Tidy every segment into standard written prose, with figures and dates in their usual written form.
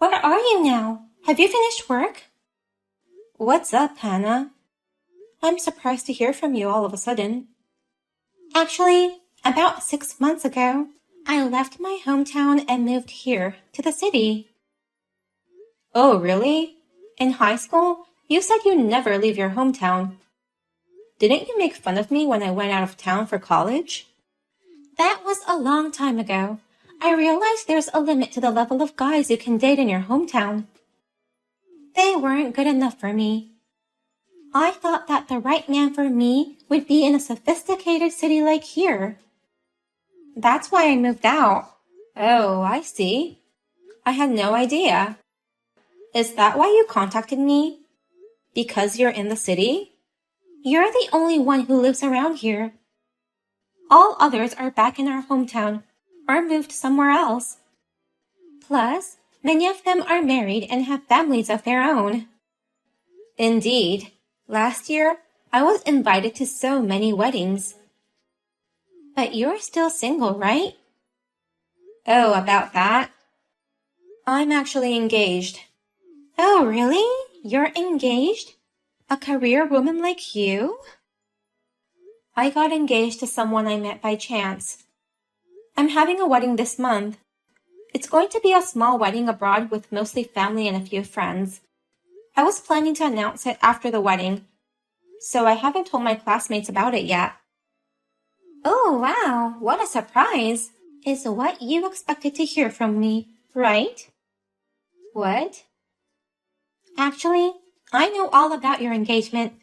Where are you now? Have you finished work? What's up, Hannah? I'm surprised to hear from you all of a sudden. Actually, about 6 months ago, I left my hometown and moved here to the city. Oh, really? In high school, you said you never leave your hometown. Didn't you make fun of me when I went out of town for college? That was a long time ago. I realized there's a limit to the level of guys you can date in your hometown. They weren't good enough for me. I thought that the right man for me would be in a sophisticated city like here. That's why I moved out. Oh, I see. I had no idea. Is that why you contacted me? Because you're in the city? You're the only one who lives around here. All others are back in our hometown or moved somewhere else. Plus, many of them are married and have families of their own. Indeed. Last year, I was invited to so many weddings. But you're still single, right? Oh, about that? I'm actually engaged. Oh, really? You're engaged? A career woman like you? I got engaged to someone I met by chance. I'm having a wedding this month. It's going to be a small wedding abroad with mostly family and a few friends. I was planning to announce it after the wedding, so I haven't told my classmates about it yet. Oh, wow, what a surprise! Is what you expected to hear from me, right? What? Actually, I know all about your engagement.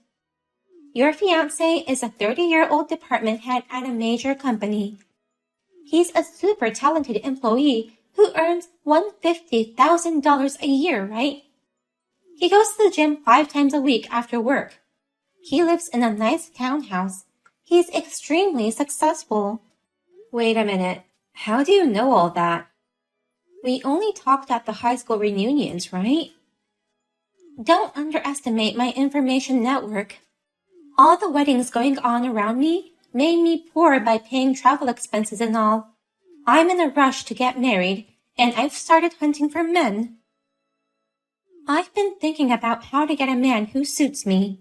Your fiancé is a 30-year-old department head at a major company. He's a super talented employee who earns $150,000 a year, right? He goes to the gym 5 times a week after work. He lives in a nice townhouse. He's extremely successful. Wait a minute. How do you know all that? We only talked at the high school reunions, right? Don't underestimate my information network. All the weddings going on around me made me poor by paying travel expenses and all. I'm in a rush to get married, and I've started hunting for men. I've been thinking about how to get a man who suits me.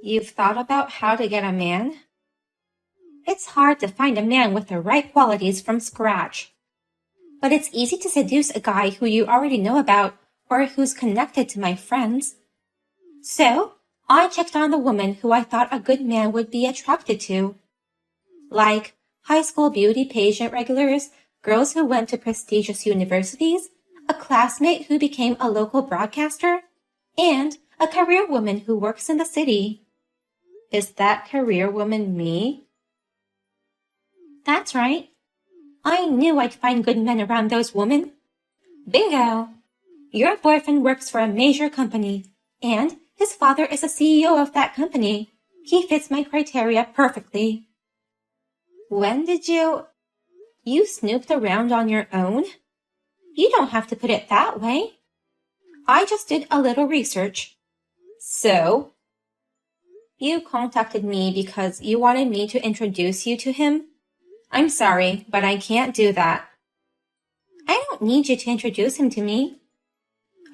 You've thought about how to get a man? It's hard to find a man with the right qualities from scratch. But it's easy to seduce a guy who you already know about or who's connected to my friends. So, I checked on the woman who I thought a good man would be attracted to. Like high school beauty pageant regulars, girls who went to prestigious universities, a classmate who became a local broadcaster, and a career woman who works in the city. Is that career woman me? That's right. I knew I'd find good men around those women. Bingo! Your boyfriend works for a major company, and his father is a CEO of that company. He fits my criteria perfectly. When did you snooped around on your own? You don't have to put it that way. I just did a little research. So? You contacted me because you wanted me to introduce you to him? I'm sorry, but I can't do that. I don't need you to introduce him to me.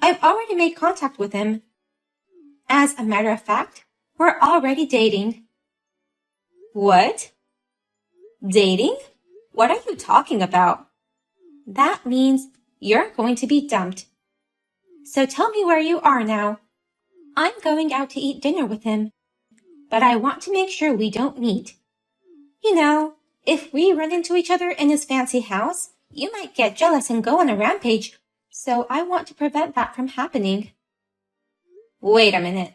I've already made contact with him. As a matter of fact, we're already dating. What? Dating? What are you talking about? That means you're going to be dumped. So tell me where you are now. I'm going out to eat dinner with him, but I want to make sure we don't meet. You know, if we run into each other in his fancy house, you might get jealous and go on a rampage, so I want to prevent that from happening. Wait a minute.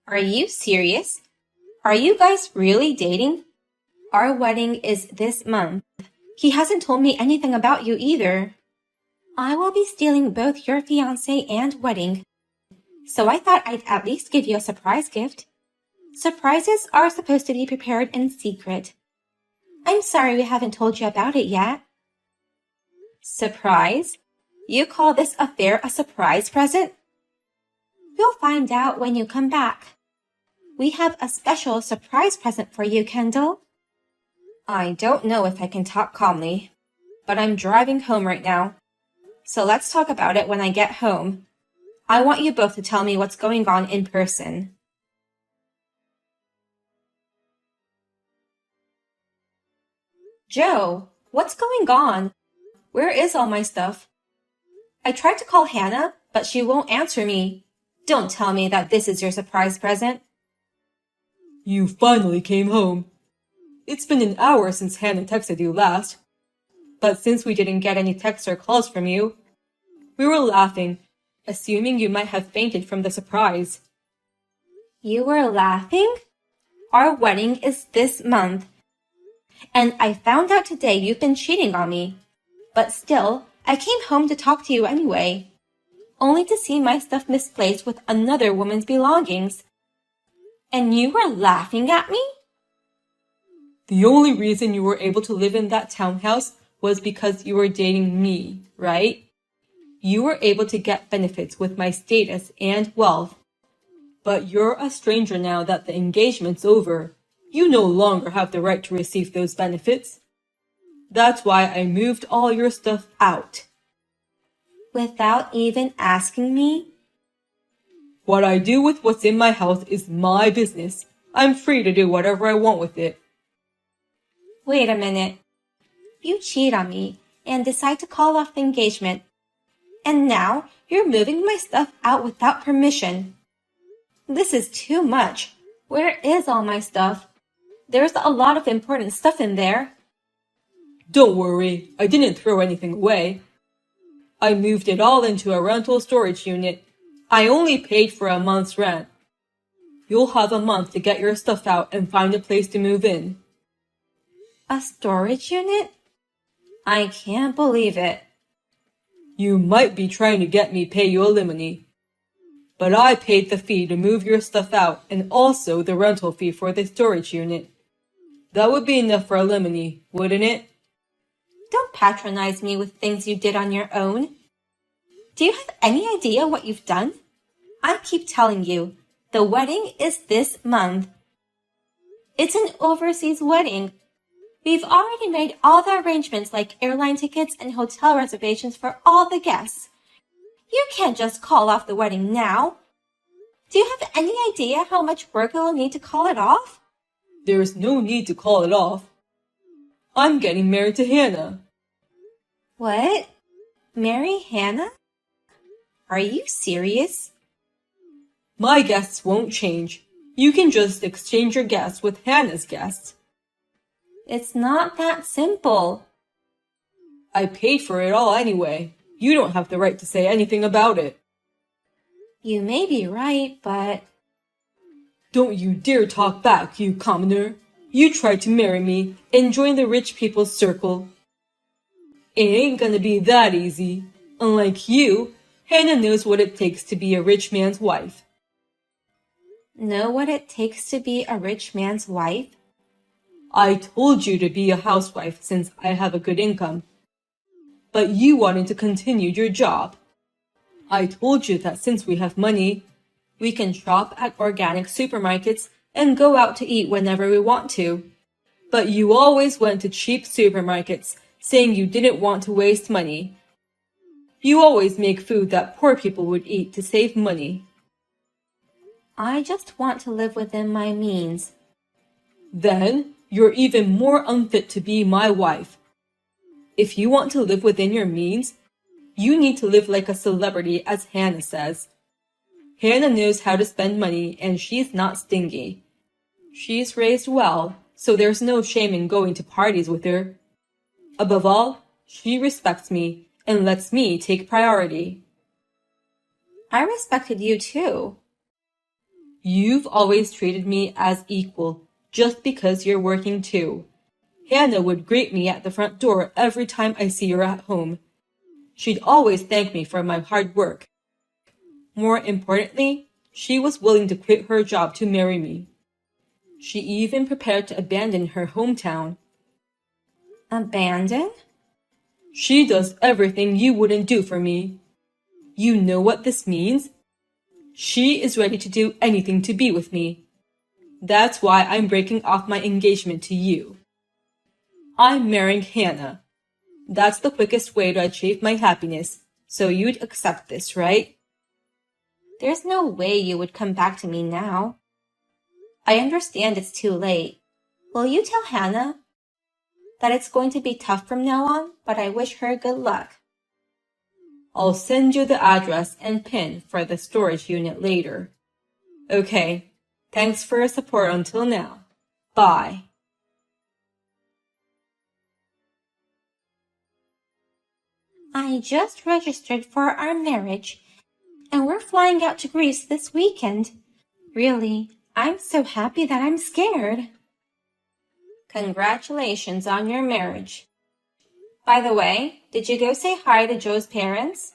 Are you serious? Are you guys really dating? Our wedding is this month. He hasn't told me anything about you either. I will be stealing both your fiancé and wedding, so I thought I'd at least give you a surprise gift. Surprises are supposed to be prepared in secret. I'm sorry we haven't told you about it yet. Surprise? You call this affair a surprise present? You'll find out when you come back. We have a special surprise present for you, Kendall. I don't know if I can talk calmly, but I'm driving home right now. So let's talk about it when I get home. I want you both to tell me what's going on in person. Joe, what's going on? Where is all my stuff? I tried to call Hannah, but she won't answer me. Don't tell me that this is your surprise present. You finally came home. It's been an hour since Hannah texted you last. But since we didn't get any texts or calls from you, we were laughing, assuming you might have fainted from the surprise. You were laughing? Our wedding is this month. And I found out today you've been cheating on me. But still, I came home to talk to you anyway. Only to see my stuff misplaced with another woman's belongings. And you were laughing at me? The only reason you were able to live in that townhouse was because you were dating me, right? You were able to get benefits with my status and wealth. But you're a stranger now that the engagement's over. You no longer have the right to receive those benefits. That's why I moved all your stuff out. Without even asking me? What I do with what's in my house is my business. I'm free to do whatever I want with it. Wait a minute. You cheat on me and decide to call off the engagement. And now you're moving my stuff out without permission. This is too much. Where is all my stuff? There's a lot of important stuff in there. Don't worry, I didn't throw anything away. I moved it all into a rental storage unit. I only paid for a month's rent. You'll have a month to get your stuff out and find a place to move in. A storage unit? I can't believe it. You might be trying to get me pay you alimony. But I paid the fee to move your stuff out and also the rental fee for the storage unit. That would be enough for alimony, wouldn't it? Don't patronize me with things you did on your own. Do you have any idea what you've done? I keep telling you, the wedding is this month. It's an overseas wedding. We've already made all the arrangements like airline tickets and hotel reservations for all the guests. You can't just call off the wedding now. Do you have any idea how much work it will need to call it off? There's no need to call it off. I'm getting married to Hannah. What? Marry Hannah? Are you serious? My guests won't change. You can just exchange your guests with Hannah's guests. It's not that simple. I paid for it all anyway. You don't have the right to say anything about it. You may be right, but... Don't you dare talk back, you commoner. You tried to marry me and join the rich people's circle. It ain't gonna be that easy. Unlike you, Hannah knows what it takes to be a rich man's wife. Know what it takes to be a rich man's wife? I told you to be a housewife since I have a good income. But you wanted to continue your job. I told you that since we have money, we can shop at organic supermarkets and go out to eat whenever we want to. But you always went to cheap supermarkets, saying you didn't want to waste money. You always make food that poor people would eat to save money. I just want to live within my means. Then you're even more unfit to be my wife. If you want to live within your means, you need to live like a celebrity, as Hannah says. Hannah knows how to spend money and she's not stingy. She's raised well, so there's no shame in going to parties with her. Above all, she respects me and lets me take priority. I respected you too. You've always treated me as equal, just because you're working too. Hannah would greet me at the front door every time I see her at home. She'd always thank me for my hard work. More importantly, she was willing to quit her job to marry me. She even prepared to abandon her hometown. Abandon? She does everything you wouldn't do for me. You know what this means? She is ready to do anything to be with me. That's why I'm breaking off my engagement to you. I'm marrying Hannah. That's the quickest way to achieve my happiness, So you'd accept this, right? There's no way you would come back to me now. I understand it's too late. Will you tell Hannah that it's going to be tough from now on, but I wish her good luck? I'll send you the address and PIN for the storage unit later. Okay, thanks for your support until now. Bye. I just registered for our marriage, and we're flying out to Greece this weekend. Really, I'm so happy that I'm scared. Congratulations on your marriage. By the way, did you go say hi to Joe's parents?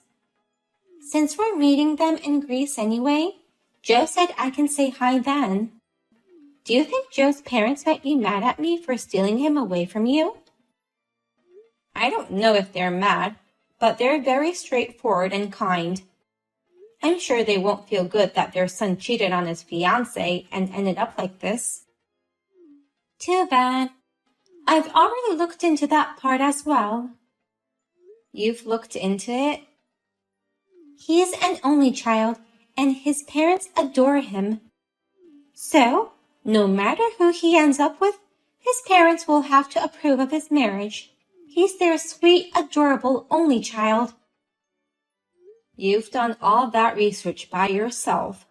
Since we're meeting them in Greece anyway, Joe said I can say hi then. Do you think Joe's parents might be mad at me for stealing him away from you? I don't know if they're mad, but they're very straightforward and kind. I'm sure they won't feel good that their son cheated on his fiancée and ended up like this. Too bad. I've already looked into that part as well. You've looked into it? He's an only child, and his parents adore him. So, no matter who he ends up with, his parents will have to approve of his marriage. He's their sweet, adorable only child. You've done all that research by yourself.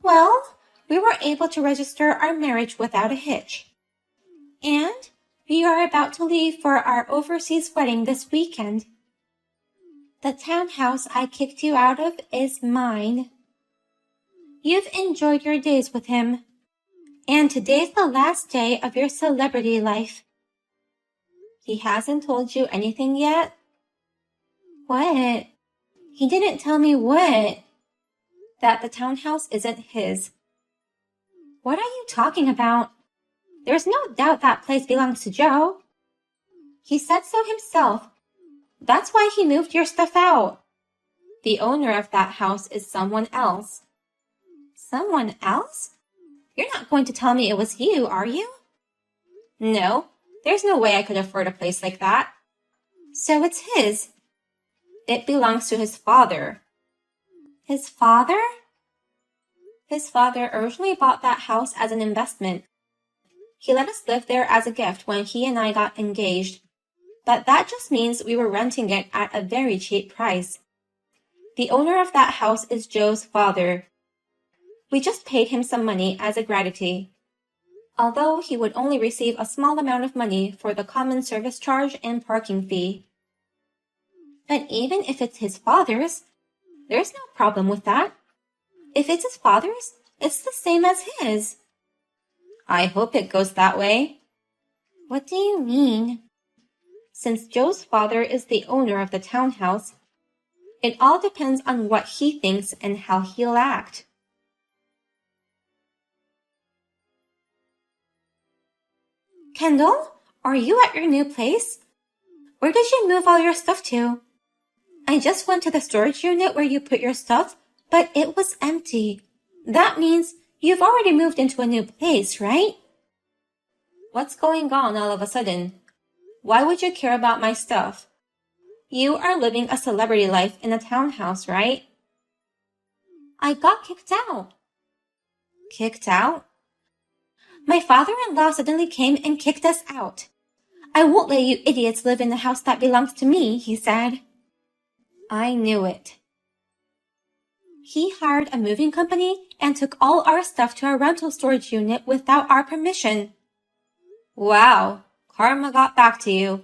Well, we were able to register our marriage without a hitch. And we are about to leave for our overseas wedding this weekend. The townhouse I kicked you out of is mine. You've enjoyed your days with him, and today's the last day of your celebrity life. He hasn't told you anything yet? What? He didn't tell me what? That the townhouse isn't his. What are you talking about? There's no doubt that place belongs to Joe. He said so himself. That's why he moved your stuff out. The owner of that house is someone else. Someone else? You're not going to tell me it was you, are you? No, there's no way I could afford a place like that. So it's his. It belongs to his father. His father? His father originally bought that house as an investment. He let us live there as a gift when he and I got engaged. But that just means we were renting it at a very cheap price. The owner of that house is Joe's father. We just paid him some money as a gratitude, although he would only receive a small amount of money for the common service charge and parking fee. But even if it's his father's, there's no problem with that. If it's his father's, it's the same as his. I hope it goes that way. What do you mean? Since Joe's father is the owner of the townhouse, it all depends on what he thinks and how he'll act. Kendall, are you at your new place? Where did you move all your stuff to? I just went to the storage unit where you put your stuff, but it was empty. That means you've already moved into a new place, right? What's going on all of a sudden? Why would you care about my stuff? You are living a celebrity life in a townhouse, right? I got kicked out. Kicked out? My father-in-law suddenly came and kicked us out. I won't let you idiots live in the house that belongs to me, he said. I knew it. He hired a moving company and took all our stuff to our rental storage unit without our permission. Wow, karma got back to you.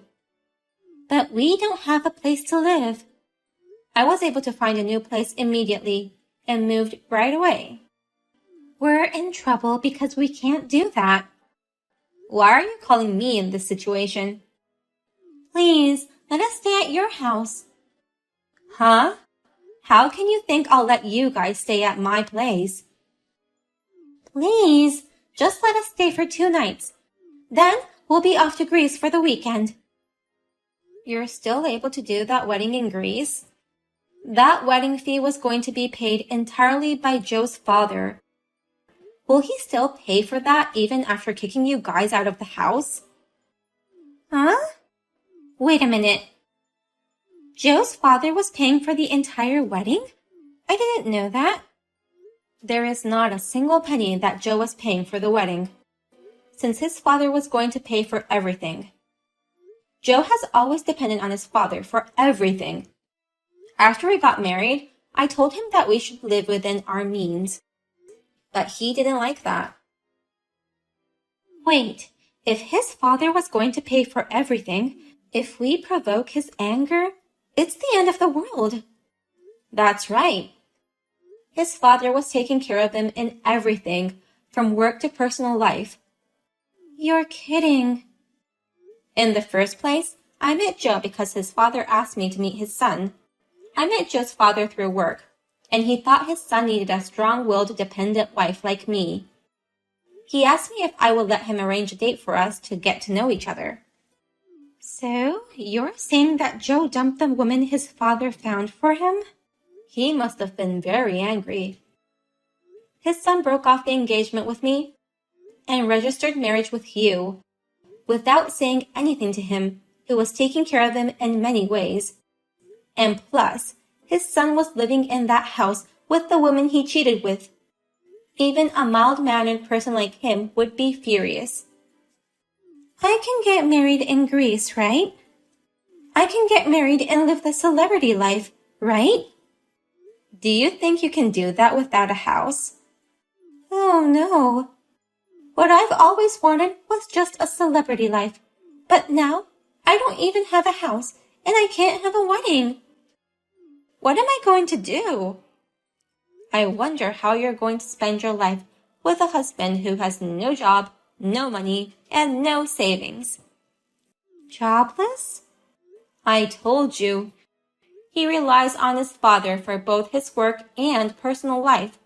But we don't have a place to live. I was able to find a new place immediately and moved right away. We're in trouble because we can't do that. Why are you calling me in this situation? Please, let us stay at your house. Huh? How can you think I'll let you guys stay at my place? Please, just let us stay for 2 nights. Then we'll be off to Greece for the weekend. You're still able to do that wedding in Greece? That wedding fee was going to be paid entirely by Joe's father. Will he still pay for that even after kicking you guys out of the house? Huh? Wait a minute. Joe's father was paying for the entire wedding? I didn't know that. There is not a single penny that Joe was paying for the wedding, since his father was going to pay for everything. Joe has always depended on his father for everything. After we got married, I told him that we should live within our means, but he didn't like that. Wait, if his father was going to pay for everything, if we provoke his anger, it's the end of the world. That's right. His father was taking care of him in everything, from work to personal life. You're kidding. In the first place, I met Joe because his father asked me to meet his son. I met Joe's father through work, and he thought his son needed a strong-willed, dependent wife like me. He asked me if I would let him arrange a date for us to get to know each other. So, you're saying that Joe dumped the woman his father found for him? He must have been very angry. His son broke off the engagement with me and registered marriage with you, without saying anything to him, who was taking care of him in many ways. And plus, his son was living in that house with the woman he cheated with. Even a mild-mannered person like him would be furious. I can get married in Greece, right? I can get married and live the celebrity life, right? Do you think you can do that without a house? Oh no. What I've always wanted was just a celebrity life. But now, I don't even have a house, and I can't have a wedding. What am I going to do? I wonder how you're going to spend your life with a husband who has no job, no money, and no savings. Jobless? I told you. He relies on his father for both his work and personal life.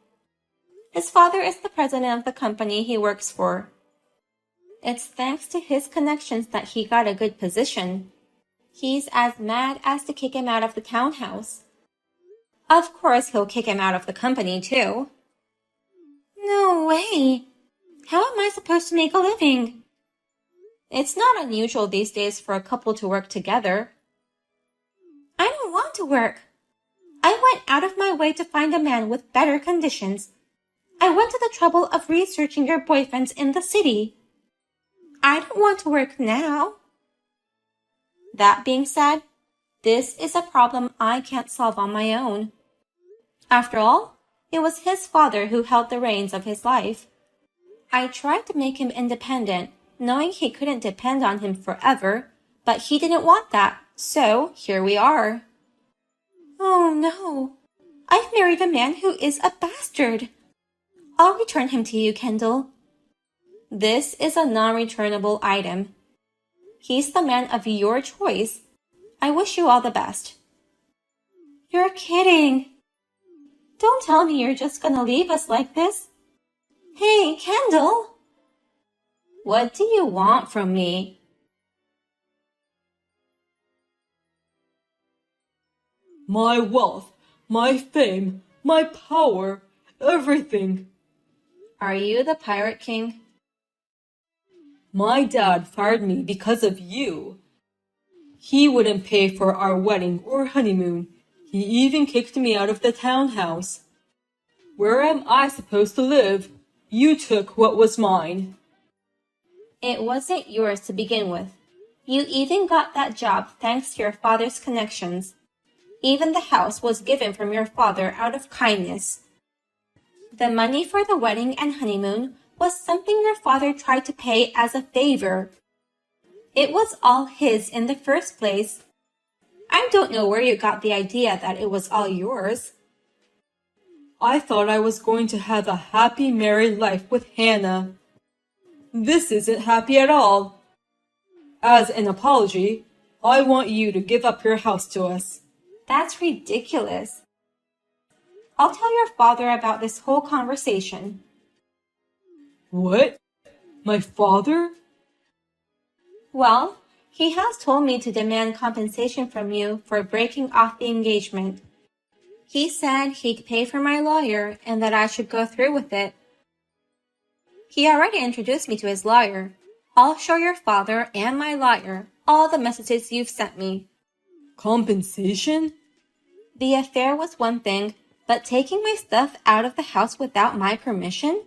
His father is the president of the company he works for. It's thanks to his connections that he got a good position. He's as mad as to kick him out of the townhouse. Of course, he'll kick him out of the company, too. No way! How am I supposed to make a living? It's not unusual these days for a couple to work together. I don't want to work. I went out of my way to find a man with better conditions. I went to the trouble of researching your boyfriends in the city. I don't want to work now. That being said, this is a problem I can't solve on my own. After all, it was his father who held the reins of his life. I tried to make him independent, knowing he couldn't depend on him forever, but he didn't want that, so here we are. Oh no, I've married a man who is a bastard. I'll return him to you, Kendall. This is a non-returnable item. He's the man of your choice. I wish you all the best. You're kidding. Don't tell me you're just gonna leave us like this. Hey, Kendall! What do you want from me? My wealth, my fame, my power, everything. Are you the Pirate King? My dad fired me because of you. He wouldn't pay for our wedding or honeymoon. He even kicked me out of the townhouse. Where am I supposed to live? You took what was mine. It wasn't yours to begin with. You even got that job thanks to your father's connections. Even the house was given from your father out of kindness. The money for the wedding and honeymoon was something your father tried to pay as a favor. It was all his in the first place. I don't know where you got the idea that it was all yours. I thought I was going to have a happy married life with Hannah. This isn't happy at all. As an apology, I want you to give up your house to us. That's ridiculous. I'll tell your father about this whole conversation. What? My father? Well, he has told me to demand compensation from you for breaking off the engagement. He said he'd pay for my lawyer and that I should go through with it. He already introduced me to his lawyer. I'll show your father and my lawyer all the messages you've sent me. Compensation? The affair was one thing, but taking my stuff out of the house without my permission?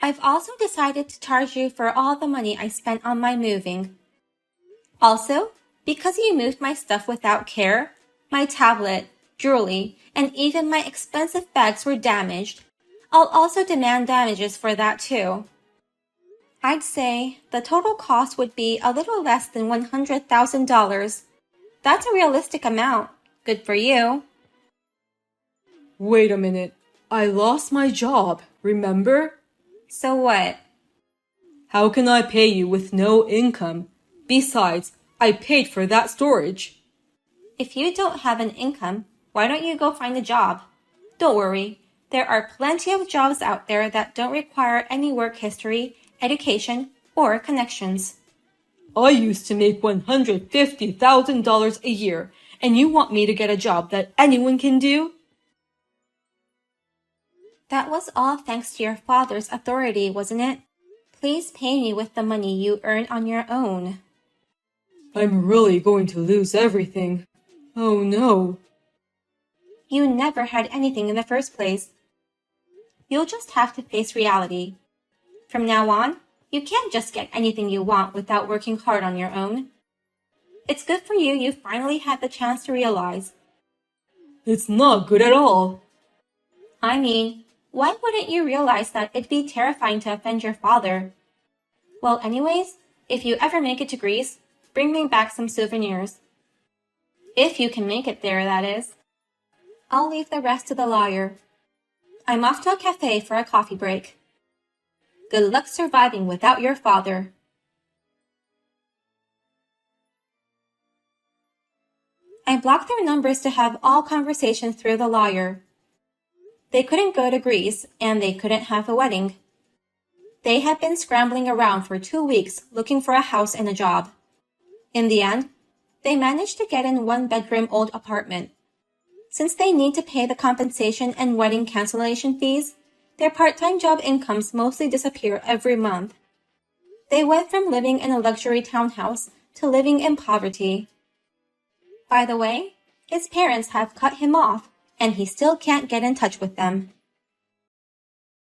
I've also decided to charge you for all the money I spent on my moving. Also, because you moved my stuff without care, my tablet, jewelry, and even my expensive bags were damaged. I'll also demand damages for that too. I'd say the total cost would be a little less than $100,000. That's a realistic amount. Good for you. Wait a minute. I lost my job, remember? So what? How can I pay you with no income? Besides, I paid for that storage. If you don't have an income, why don't you go find a job? Don't worry. There are plenty of jobs out there that don't require any work history, education, or connections. I used to make $150,000 a year, and you want me to get a job that anyone can do? That was all thanks to your father's authority, wasn't it? Please pay me with the money you earn on your own. I'm really going to lose everything. Oh no. You never had anything in the first place. You'll just have to face reality. From now on, you can't just get anything you want without working hard on your own. It's good for you you finally had the chance to realize. It's not good at all. I mean, why wouldn't you realize that it'd be terrifying to offend your father? Well, anyways, if you ever make it to Greece, bring me back some souvenirs. If you can make it there, that is. I'll leave the rest to the lawyer. I'm off to a cafe for a coffee break. Good luck surviving without your father. I blocked their numbers to have all conversations through the lawyer. They couldn't go to Greece, and they couldn't have a wedding. They had been scrambling around for 2 weeks looking for a house and a job. In the end, they managed to get in one-bedroom old apartment. Since they need to pay the compensation and wedding cancellation fees, their part-time job incomes mostly disappear every month. They went from living in a luxury townhouse to living in poverty. By the way, his parents have cut him off, and he still can't get in touch with them.